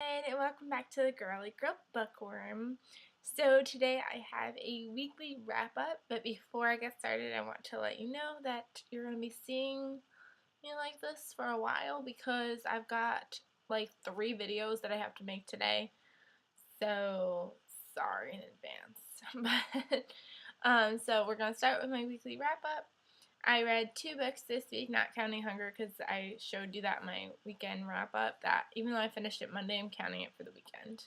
And welcome back to the Girly Girl Bookworm. So today I have a weekly wrap up, but before I get started I want to let you know that you're going to be seeing me like this for a while because I've got like 3 videos that I have to make today. So sorry in advance. So we're going to start with my weekly wrap up. I read 2 books this week, not counting Hunger, because I showed you that in my weekend wrap-up, that even though I finished it Monday, I'm counting it for the weekend.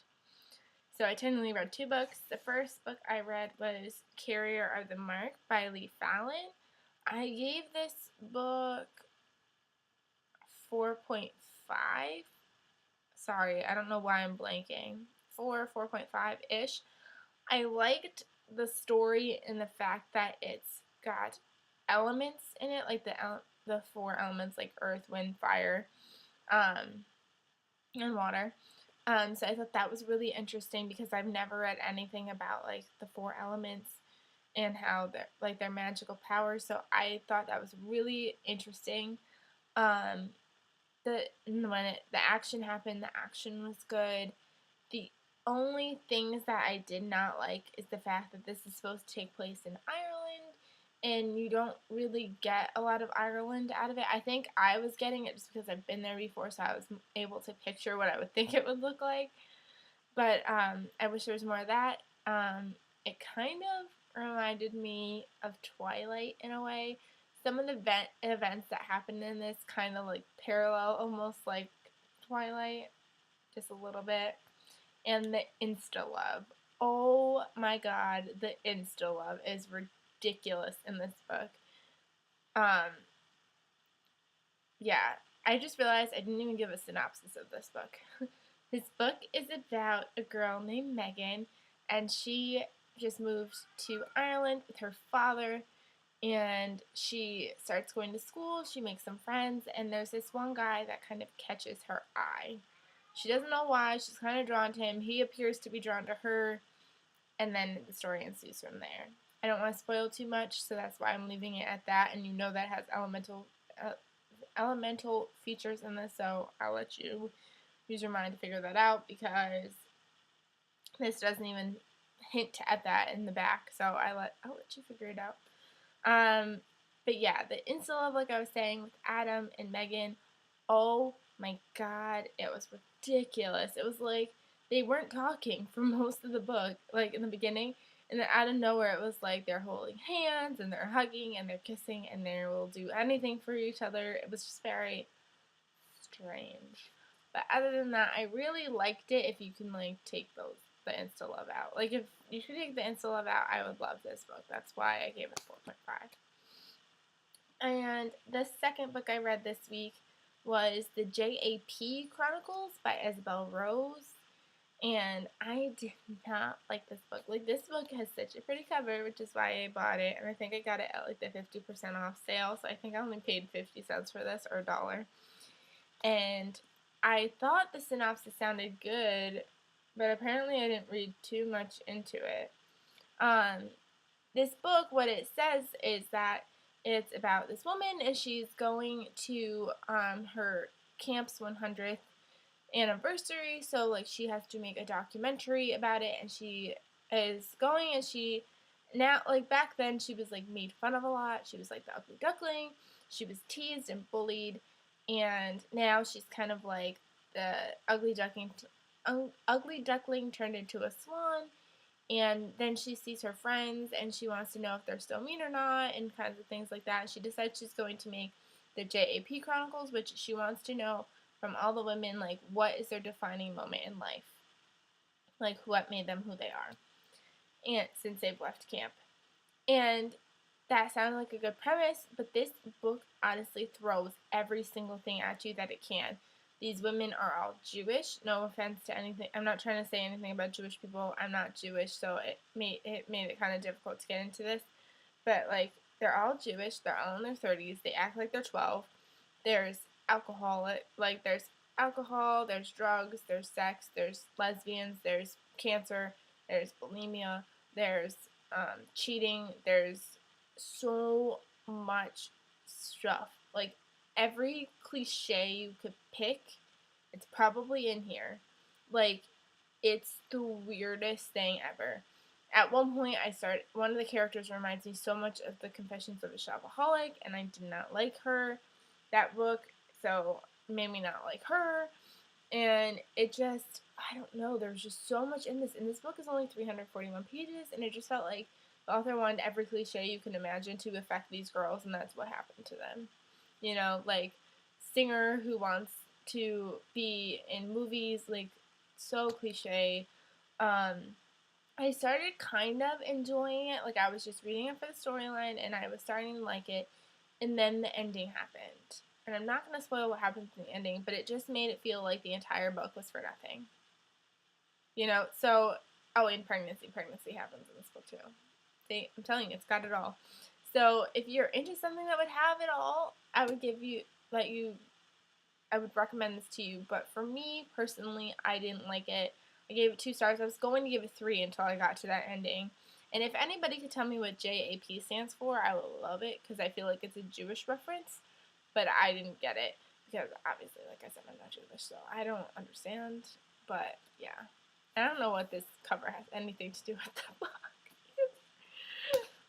So I technically read 2 books. The first book I read was Carrier of the Mark by Leigh Fallon. I gave this book 4.5. Sorry, I don't know why I'm blanking. 4.5-ish. I liked the story and the fact that it's got elements in it, like the 4 elements, like earth, wind, fire, and water. So I thought that was really interesting because I've never read anything about like the 4 elements and how they're magical powers. So I thought that was really interesting. The action happened, the action was good. The only things that I did not like is the fact that this is supposed to take place in Ireland, and you don't really get a lot of Ireland out of it. I think I was getting it just because I've been there before, so I was able to picture what I would think it would look like. But I wish there was more of that. It kind of reminded me of Twilight in a way. Some of the events that happened in this kind of like parallel, almost like Twilight, just a little bit. And the insta-love. Oh my god, the insta-love is ridiculous in this book. Yeah, I just realized I didn't even give a synopsis of this book. This book is about a girl named Megan, and she just moves to Ireland with her father, and she starts going to school, she makes some friends, and there's this one guy that kind of catches her eye. She doesn't know why, she's kind of drawn to him, he appears to be drawn to her, and then the story ensues from there. I don't want to spoil too much, so that's why I'm leaving it at that, and you know that has elemental features in this, so I'll let you use your mind to figure that out, because this doesn't even hint at that in the back, so I'll let you figure it out. But yeah, the insta-love, like I was saying, with Adam and Megan, oh my god, it was ridiculous. It was like they weren't talking for most of the book, like in the beginning, and then out of nowhere it was like they're holding hands and they're hugging and they're kissing and they will do anything for each other. It was just very strange. But other than that, I really liked it. If you can like take the insta love out, like if you could take the insta love out, I would love this book. That's why I gave it 4.5. And the second book I read this week was the J.A.P. Chronicles by Isabel Rose. And I did not like this book. Like, this book has such a pretty cover, which is why I bought it. And I think I got it at like the 50% off sale. So I think I only paid 50 cents for this, or $1. And I thought the synopsis sounded good, but apparently I didn't read too much into it. This book, what it says is that it's about this woman, and she's going to her camp's 100th anniversary, so like she has to make a documentary about it, and she is going, and she now, like back then, she was like made fun of a lot. She was like the ugly duckling. She was teased and bullied, and now she's kind of like the ugly duckling turned into a swan. And then she sees her friends, and she wants to know if they're still mean or not, and kinds of things like that. And she decides she's going to make the J.A.P. Chronicles, which she wants to know from all the women, like, what is their defining moment in life? Like, what made them who they are, and since they've left camp. And that sounded like a good premise, but this book honestly throws every single thing at you that it can. These women are all Jewish. No offense to anything. I'm not trying to say anything about Jewish people. I'm not Jewish, so it made it kind of difficult to get into this. But like, they're all Jewish. They're all in their 30s. They act like they're 12. There's alcohol. There's alcohol. There's drugs. There's sex. There's lesbians. There's cancer. There's bulimia. There's cheating. There's so much stuff. Like, every cliche you could pick, it's probably in here. Like, it's the weirdest thing ever. At one point, one of the characters reminds me so much of the Confessions of a Shopaholic, and I did not like her, that book, so it made me not like her. And it just, I don't know, there's just so much in this. And this book is only 341 pages, and it just felt like the author wanted every cliche you can imagine to affect these girls, and that's what happened to them. You know, like, singer who wants to be in movies, like, so cliche. Um, I started kind of enjoying it. Like, I was just reading it for the storyline, and I was starting to like it. And then the ending happened. And I'm not going to spoil what happens in the ending, but it just made it feel like the entire book was for nothing. You know? So, oh, and pregnancy. Pregnancy happens in this book, too. See, I'm telling you, it's got it all. So, if you're into something that would have it all, I would I would recommend this to you. But for me, personally, I didn't like it. I gave it 2 stars. I was going to give it 3 until I got to that ending. And if anybody could tell me what J.A.P stands for, I would love it, because I feel like it's a Jewish reference. But I didn't get it, because obviously, like I said, I'm not Jewish, so I don't understand. But yeah, I don't know what this cover has anything to do with the book.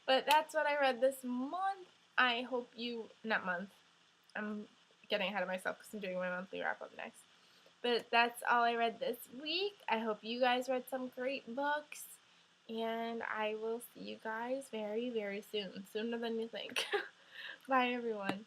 But that's what I read this month. I hope you, not month, I'm getting ahead of myself because I'm doing my monthly wrap up next. But that's all I read this week. I hope you guys read some great books. And I will see you guys very, very soon. Sooner than you think. Bye, everyone.